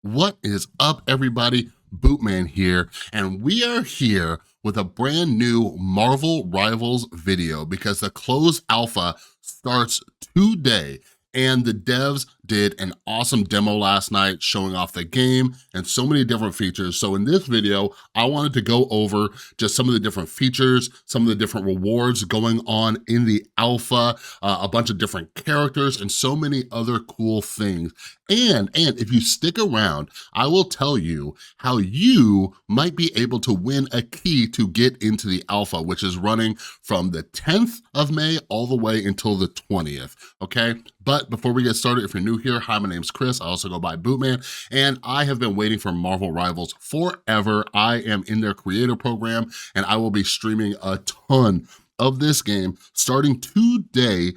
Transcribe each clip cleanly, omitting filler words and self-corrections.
What is up, everybody? Bootman here, and we are here with a brand new Marvel Rivals video because the closed alpha starts today, and the devs did an awesome demo last night showing off the game and so many different features. So in this video, I wanted to go over just some of the different features, some of the different rewards going on in the alpha, a bunch of different characters, and so many other cool things. And if you stick around, I will tell you how you might be able to win a key to get into the alpha, which is running from the 10th of May all the way until the 20th, okay? But before we get started, if you're new here, hi, my name's Chris. I also go by Bootman, and I have been waiting for Marvel Rivals forever. I am in their creator program, and I will be streaming a ton of this game starting today,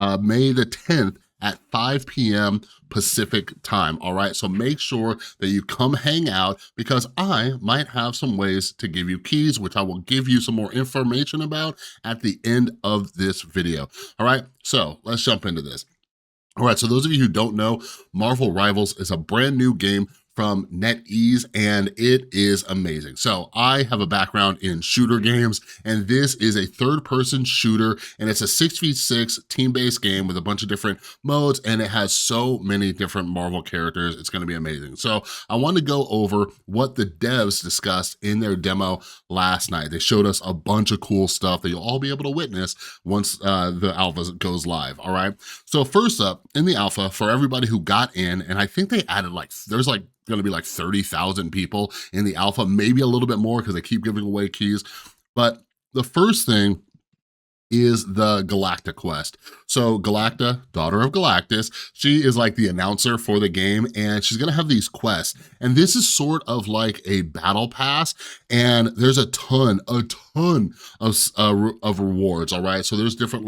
May the 10th, at 5 p.m. Pacific time, all right? So make sure that you come hang out because I might have some ways to give you keys, which I will give you some more information about at the end of this video, all right? So let's jump into this. All right, so those of you who don't know, Marvel Rivals is a brand new game from NetEase, and it is amazing. So I have a background in shooter games, and this is a third-person shooter, and it's a 6v6 team-based game with a bunch of different modes, and it has so many different Marvel characters. It's gonna be amazing. So I want to go over what the devs discussed in their demo last night. They showed us a bunch of cool stuff that you'll all be able to witness once the alpha goes live, all right? So first up, in the alpha, for everybody who got in, and I think they added there's gonna be like 30,000 people in the alpha, maybe a little bit more because they keep giving away keys. But the first thing is the Galactic Quest. So Galacta, daughter of Galactus, she is like the announcer for the game, and she's gonna have these quests. And this is sort of like a battle pass, and there's a ton of rewards, all right? So there's different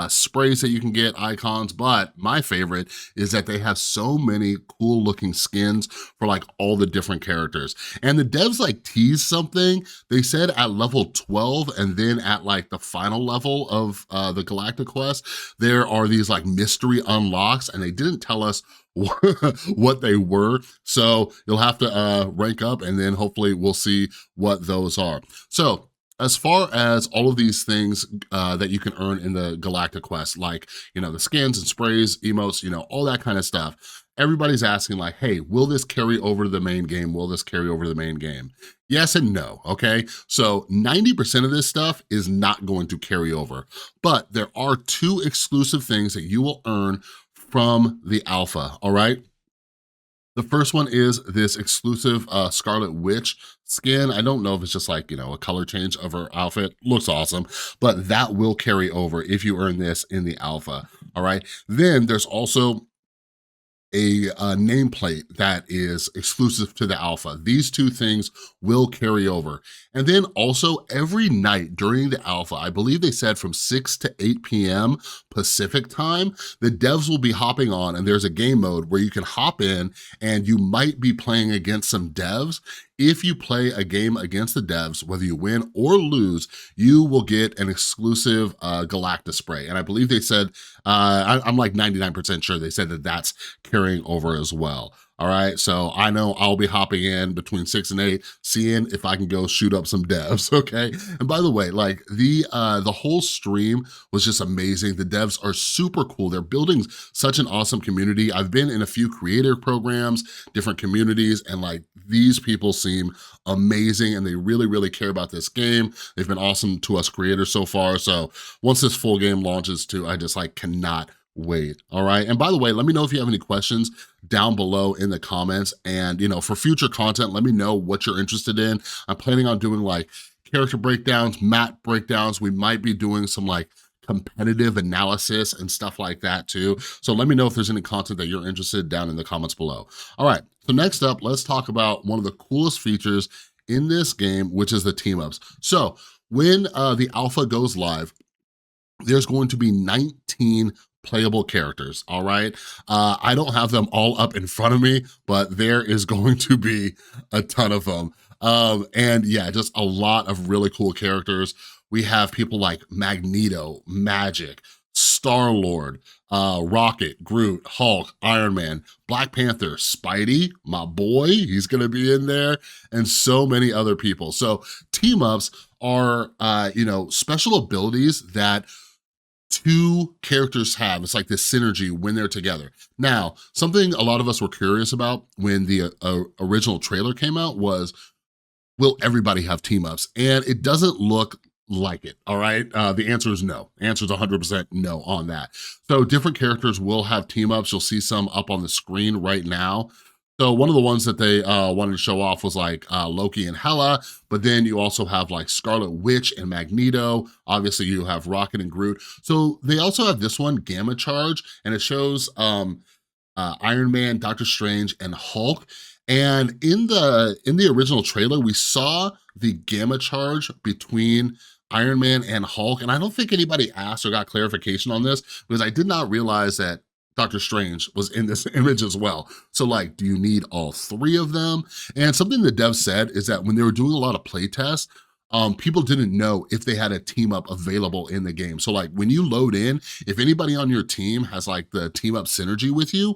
sprays that you can get, icons, but my favorite is that they have so many cool looking skins for like all the different characters. And the devs like teased something. They said at level 12 and then at like the final level of the Galactic Quest, there are these like mystery unlocks, and they didn't tell us what they were. So you'll have to rank up, and then hopefully we'll see what those are. So as far as all of these things that you can earn in the Galactic Quest, like, the skins and sprays, emotes, all that kind of stuff, everybody's asking like, hey, will this carry over to the main game? Will this carry over to the main game? Yes and no, okay? So 90% of this stuff is not going to carry over, but there are two exclusive things that you will earn from the alpha, all right? The first one is this exclusive Scarlet Witch skin. I don't know if it's just like, a color change of her outfit. Looks awesome, but that will carry over if you earn this in the alpha, all right? Then there's also a nameplate that is exclusive to the alpha. These two things will carry over. And then also every night during the alpha, I believe they said from 6 to 8 p.m. Pacific time, the devs will be hopping on, and there's a game mode where you can hop in and you might be playing against some devs. If you play a game against the devs, whether you win or lose, you will get an exclusive Galactus spray. And I believe they said, I'm like 99% sure they said that that's carrying over as well. All right, so I know I'll be hopping in between 6 and 8, seeing if I can go shoot up some devs, okay? And by the way, like the whole stream was just amazing. The devs are super cool. They're building such an awesome community. I've been in a few creator programs, different communities, and like these people seem amazing, and they really, really care about this game. They've been awesome to us creators so far. So once this full game launches too, I just like cannot wait, all right? And by the way, let me know if you have any questions down below in the comments, and for future content, let me know what you're interested in. I'm planning on doing like character breakdowns, map breakdowns. We might be doing some like competitive analysis and stuff like that too. So let me know if there's any content that you're interested down in the comments below. All right, so next up, let's talk about one of the coolest features in this game, which is the team ups. So when the alpha goes live, there's going to be 19 playable characters, all right? I don't have them all up in front of me, but there is going to be a ton of them. And yeah, just a lot of really cool characters. We have people like Magneto, Magic, Star-Lord, Rocket, Groot, Hulk, Iron Man, Black Panther, Spidey, my boy, he's gonna be in there, and so many other people. So team-ups are, special abilities that two characters have. It's like this synergy when they're together. Now, something a lot of us were curious about when the original trailer came out was, will everybody have team-ups? And it doesn't look like it, all right? The answer is no. The answer is 100% no on that. So different characters will have team-ups. You'll see some up on the screen right now. So one of the ones that they wanted to show off was like Loki and Hela, but then you also have like Scarlet Witch and Magneto. Obviously you have Rocket and Groot. So they also have this one, Gamma Charge, and it shows Iron Man, Doctor Strange, and Hulk. And in the original trailer, we saw the Gamma Charge between Iron Man and Hulk, and I don't think anybody asked or got clarification on this because I did not realize that Doctor Strange was in this image as well. So like, do you need all three of them? And something the dev said is that when they were doing a lot of play tests, people didn't know if they had a team up available in the game. So like when you load in, if anybody on your team has like the team up synergy with you,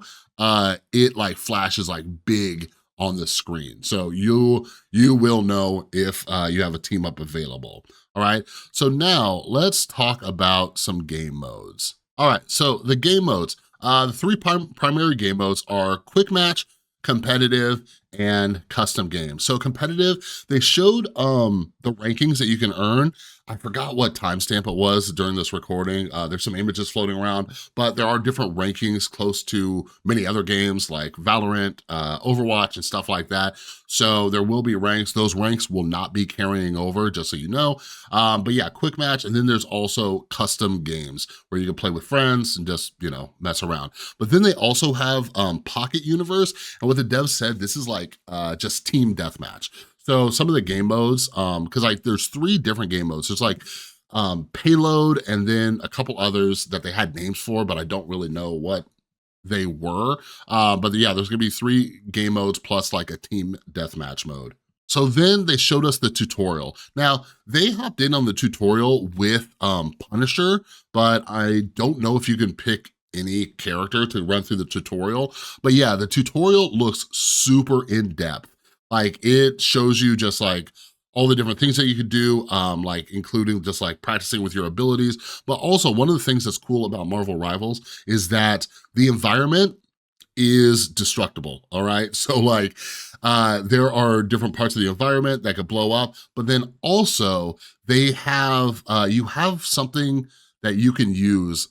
it like flashes like big on the screen. So you will know if you have a team up available. All right, so now let's talk about some game modes. All right, so the game modes. The three primary game modes are quick match, competitive, and custom games. So competitive, they showed the rankings that you can earn. I forgot what timestamp it was during this recording. There's some images floating around, but there are different rankings close to many other games like Valorant, Overwatch, and stuff like that. So there will be ranks. Those ranks will not be carrying over, just so you know. But yeah, quick match, and then there's also custom games where you can play with friends and just, mess around. But then they also have Pocket Universe, and what the devs said, this is like just team deathmatch. So some of the game modes, because like there's 3 different game modes. There's like Payload and then a couple others that they had names for, but I don't really know what they were. But yeah, there's gonna be 3 game modes plus like a team deathmatch mode. So then they showed us the tutorial. Now, they hopped in on the tutorial with Punisher, but I don't know if you can pick any character to run through the tutorial. But yeah, the tutorial looks super in-depth. Like it shows you just like all the different things that you could do, like including just like practicing with your abilities. But also one of the things that's cool about Marvel Rivals is that the environment is destructible, all right? So like there are different parts of the environment that could blow up, but then also they have, you have something that you can use.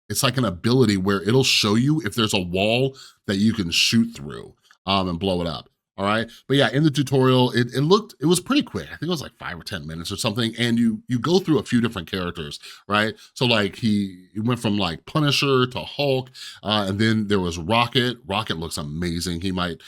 It's like an ability where it'll show you if there's a wall that you can shoot through and blow it up. All right, but yeah, in the tutorial, it was pretty quick. I think it was like 5 or 10 minutes or something, and you go through a few different characters, right? So like he went from like Punisher to Hulk, and then there was Rocket. Rocket looks amazing. He might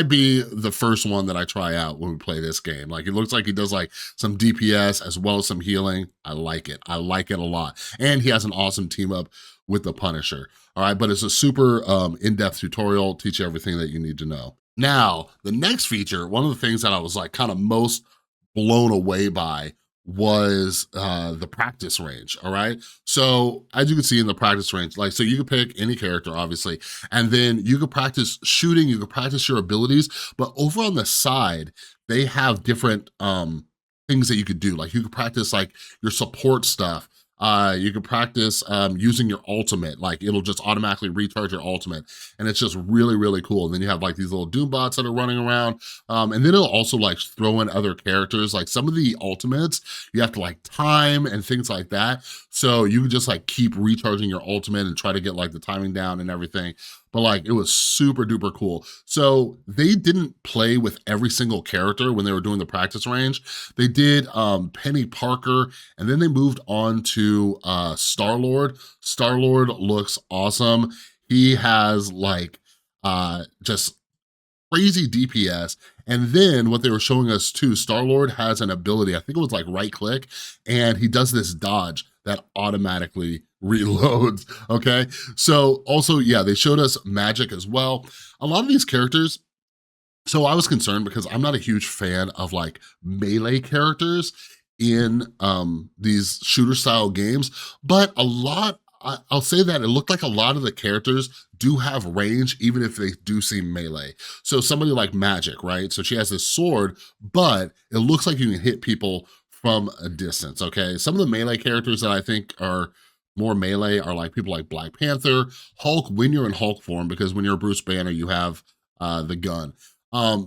be the first one that I try out when we play this game. Like it looks like he does like some DPS as well as some healing. I like it. I like it a lot, and he has an awesome team up with the Punisher. All right, but it's a super in-depth tutorial, teach you everything that you need to know. Now, the next feature, one of the things that I was like kind of most blown away by was the practice range, all right? So as you can see in the practice range, like, so you can pick any character, obviously, and then you can practice shooting, you can practice your abilities, but over on the side, they have different things that you could do. Like you could practice like your support stuff. You can practice using your ultimate, like it'll just automatically recharge your ultimate. And it's just really, really cool. And then you have like these little Doom bots that are running around. And then it'll also like throw in other characters. Like some of the ultimates, you have to like time and things like that. So you can just like keep recharging your ultimate and try to get like the timing down and everything. But like, it was super duper cool. So they didn't play with every single character when they were doing the practice range. They did Penny Parker, and then they moved on to Star-Lord. Star-Lord looks awesome. He has like just crazy DPS. And then what they were showing us too, Star-Lord has an ability, I think it was like right click, and he does this dodge that automatically reloads, okay? So also, yeah, they showed us magic as well. A lot of these characters, so I was concerned because I'm not a huge fan of like melee characters. in these shooter style games, but I'll say that it looked like a lot of the characters do have range, even if they do seem melee. So somebody like Magic, right? So she has this sword, but it looks like you can hit people from a distance, okay? Some of the melee characters that I think are more melee are like people like Black Panther, Hulk when you're in Hulk form, because when you're Bruce Banner, you have the gun.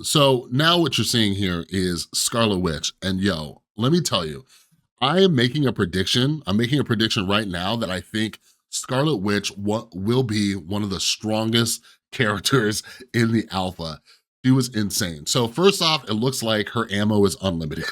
So now what you're seeing here is Scarlet Witch, and yo, let me tell you, I am making a prediction. I'm making a prediction right now that I think Scarlet Witch will be one of the strongest characters in the alpha. She was insane. So first off, it looks like her ammo is unlimited.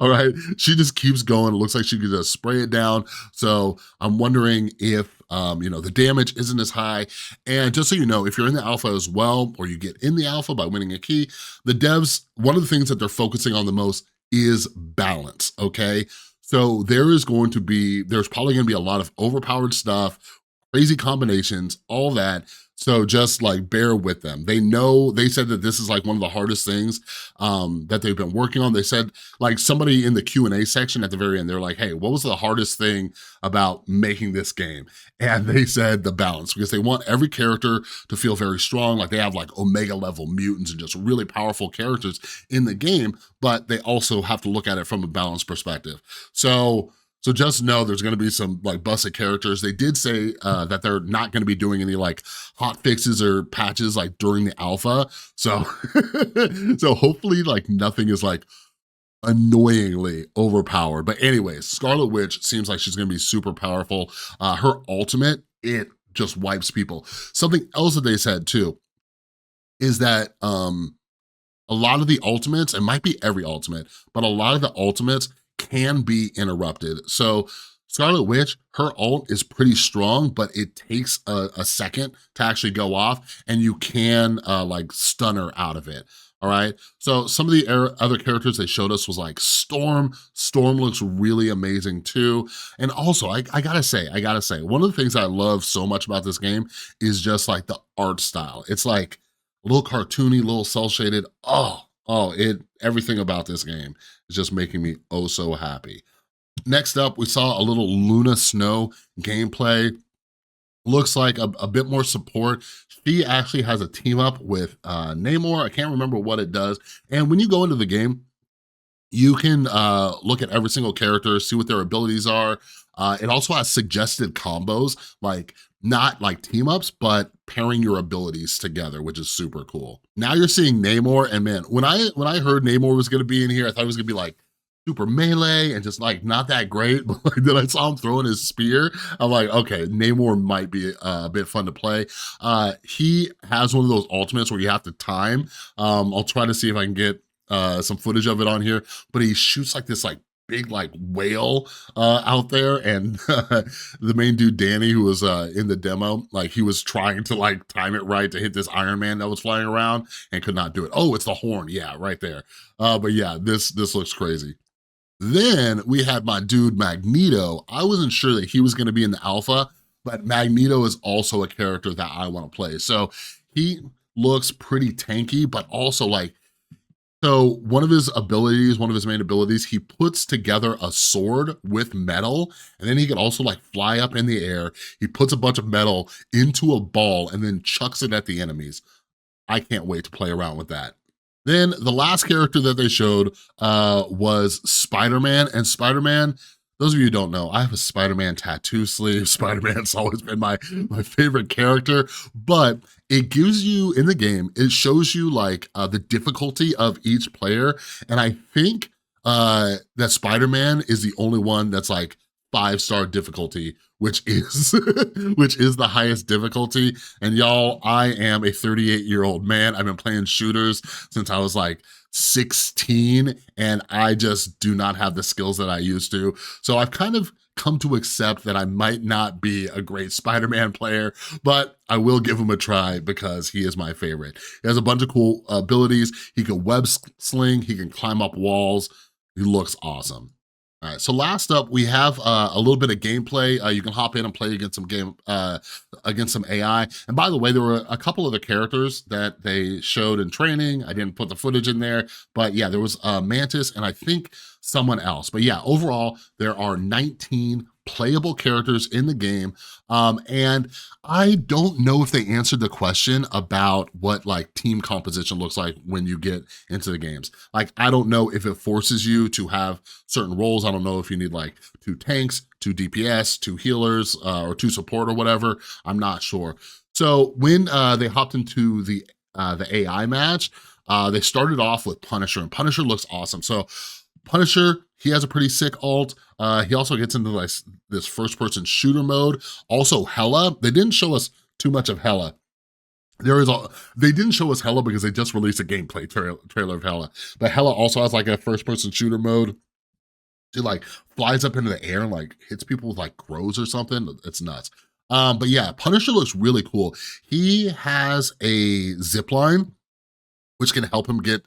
All right, she just keeps going. It looks like she could just spray it down. So I'm wondering if the damage isn't as high. And just so you know, if you're in the alpha as well, or you get in the alpha by winning a key, the devs, one of the things that they're focusing on the most is balance, okay? So there's probably gonna be a lot of overpowered stuff, crazy combinations, all that. So just like bear with them. They said that this is like one of the hardest things that they've been working on. They said, like, somebody in the Q&A section at the very end, they're like, hey, what was the hardest thing about making this game? And they said the balance, because they want every character to feel very strong. Like, they have like Omega level mutants and just really powerful characters in the game, but they also have to look at it from a balanced perspective. So just know there's gonna be some like busted characters. They did say that they're not gonna be doing any like hot fixes or patches like during the alpha. So, so hopefully like nothing is like annoyingly overpowered. But anyways, Scarlet Witch seems like she's gonna be super powerful. Her ultimate, it just wipes people. Something else that they said too is that a lot of the ultimates, it might be every ultimate, but a lot of the ultimates can be interrupted. So Scarlet Witch, her ult is pretty strong, but it takes a second to actually go off, and you can like stun her out of it. All right, so some of the other characters they showed us was like Storm. Storm looks really amazing too. And also, I gotta say, one of the things I love so much about this game is just like the art style. It's like a little cartoony, a little cel-shaded. Everything about this game is just making me oh so happy. Next up, we saw a little Luna Snow gameplay. Looks like a bit more support. She actually has a team up with Namor. I can't remember what it does. And when you go into the game, you can look at every single character, see what their abilities are. It also has suggested combos, like not like team ups, but pairing your abilities together, which is super cool. Now you're seeing Namor, and man, when I heard Namor was gonna be in here, I thought it was gonna be like super melee and just like not that great, but like then I saw him throwing his spear. I'm like, okay, Namor might be a bit fun to play. He has one of those ultimates where you have to time. I'll try to see if I can get some footage of it on here, but he shoots like this like big like whale out there, and the main dude Danny, who was in the demo, like he was trying to like time it right to hit this Iron Man that was flying around and could not do it. Oh, it's the horn, yeah, right there. But yeah, this looks crazy. Then we had my dude Magneto. I wasn't sure that he was gonna be in the alpha, but Magneto is also a character that I wanna play. So he looks pretty tanky, but also like, so one of his abilities, one of his main abilities, he puts together a sword with metal, and then he can also like fly up in the air. He puts a bunch of metal into a ball and then chucks it at the enemies. I can't wait to play around with that. Then the last character that they showed was Spider-Man. And Spider-Man, those of you who don't know, I have a Spider-Man tattoo sleeve. Spider-Man's always been my favorite character, but it gives you, in the game, it shows you like the difficulty of each player. And I think that Spider-Man is the only one that's like 5-star difficulty, which is which is the highest difficulty. And y'all, I am a 38-year-old man. I've been playing shooters since I was like 16, and I just do not have the skills that I used to. So I've kind of come to accept that I might not be a great Spider-Man player, but I will give him a try because he is my favorite. He has a bunch of cool abilities. He can web sling, he can climb up walls. He looks awesome. All right, so last up, we have a little bit of gameplay. You can hop in and play against some AI. And by the way, there were a couple of the characters that they showed in training. I didn't put the footage in there, but yeah, there was Mantis and I think someone else. But yeah, overall, there are 19 playable characters in the game. And I don't know if they answered the question about what like team composition looks like when you get into the games. Like, I don't know if it forces you to have certain roles. I don't know if you need like 2 tanks, 2 DPS, 2 healers, or 2 support or whatever. I'm not sure. So when they hopped into the AI match, they started off with Punisher, and Punisher looks awesome. So Punisher, he has a pretty sick ult. He also gets into like this first-person shooter mode. Also Hela, they didn't show us too much of Hela. They didn't show us Hela because they just released a gameplay trailer of Hela. But Hela also has like a first-person shooter mode. She like flies up into the air and like hits people with like crows or something. It's nuts. But yeah, Punisher looks really cool. He has a zip line, which can help him get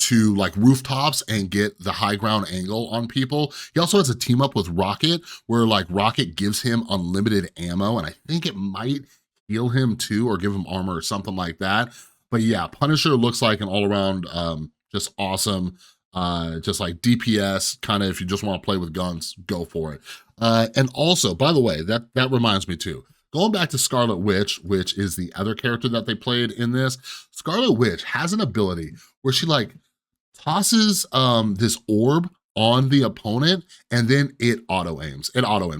to like rooftops and get the high ground angle on people. He also has a team up with Rocket where like Rocket gives him unlimited ammo, and I think it might heal him too or give him armor or something like that. But yeah, Punisher looks like an all around just awesome, just like DPS kind of, if you just want to play with guns, go for it. And also, by the way, that reminds me too, going back to Scarlet Witch, which is the other character that they played in this, Scarlet Witch has an ability where she like tosses this orb on the opponent and then it auto aims.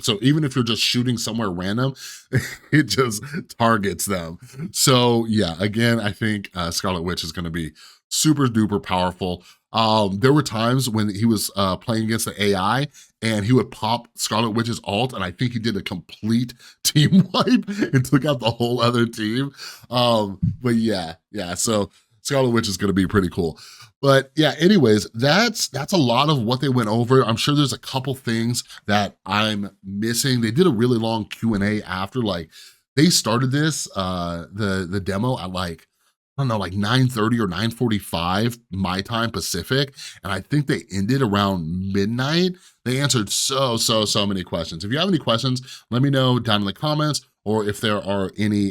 So even if you're just shooting somewhere random, it just targets them. So yeah, again, I think Scarlet Witch is gonna be super duper powerful. There were times when he was playing against the AI and he would pop Scarlet Witch's ult, and I think he did a complete team wipe and took out the whole other team. But yeah, so Scarlet Witch is gonna be pretty cool. But yeah, anyways, that's a lot of what they went over. I'm sure there's a couple things that I'm missing. They did a really long Q&A after, like, they started this, the demo at like, I don't know, like 9:30 or 9:45 my time Pacific, and I think they ended around midnight. They answered so many questions. If you have any questions, let me know down in the comments, or if there are any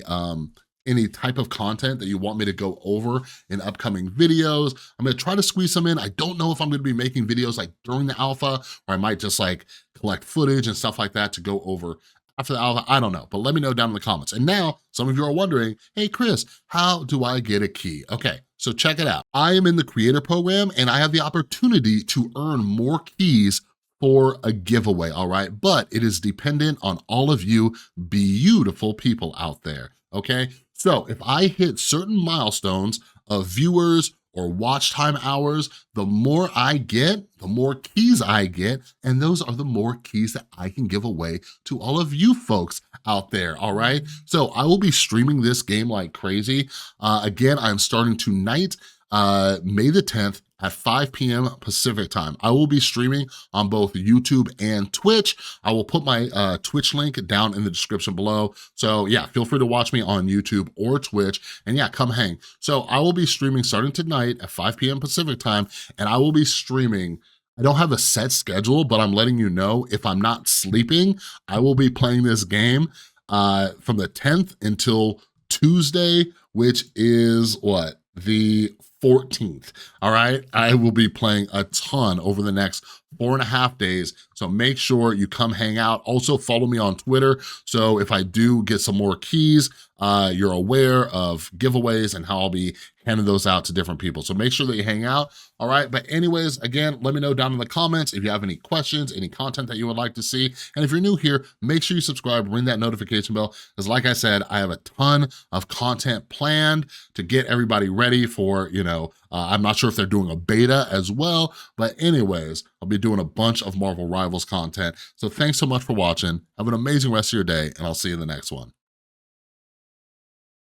type of content that you want me to go over in upcoming videos. I'm gonna try to squeeze some in. I don't know if I'm gonna be making videos like during the alpha, or I might just like collect footage and stuff like that to go over after the alpha. I don't know, but let me know down in the comments. And now, some of you are wondering, hey Chris, how do I get a key? Okay, so check it out. I am in the creator program and I have the opportunity to earn more keys for a giveaway, all right? But it is dependent on all of you beautiful people out there, okay? So if I hit certain milestones of viewers or watch time hours, the more I get, the more keys I get, and those are the more keys that I can give away to all of you folks out there, all right? So I will be streaming this game like crazy. Again, I'm starting tonight, May the 10th, at 5 p.m. Pacific time. I will be streaming on both YouTube and Twitch. I will put my Twitch link down in the description below. So yeah, feel free to watch me on YouTube or Twitch, and yeah, come hang. So I will be streaming starting tonight at 5 p.m. Pacific time, and I will be streaming. I don't have a set schedule, but I'm letting you know, if I'm not sleeping, I will be playing this game from the 10th until Tuesday, which is what? The 14th, all right? I will be playing a ton over the next 4.5 days, so make sure you come hang out. Also follow me on Twitter, so if I do get some more keys, you're aware of giveaways and how I'll be handing those out to different people. So make sure that you hang out, all right? But anyways, again, let me know down in the comments if you have any questions, any content that you would like to see. And if you're new here, make sure you subscribe, ring that notification bell, because like I said, I have a ton of content planned to get everybody ready for, you know, I'm not sure if they're doing a beta as well, but anyways, I'll be doing a bunch of Marvel Rivals content. So thanks so much for watching. Have an amazing rest of your day, and I'll see you in the next one.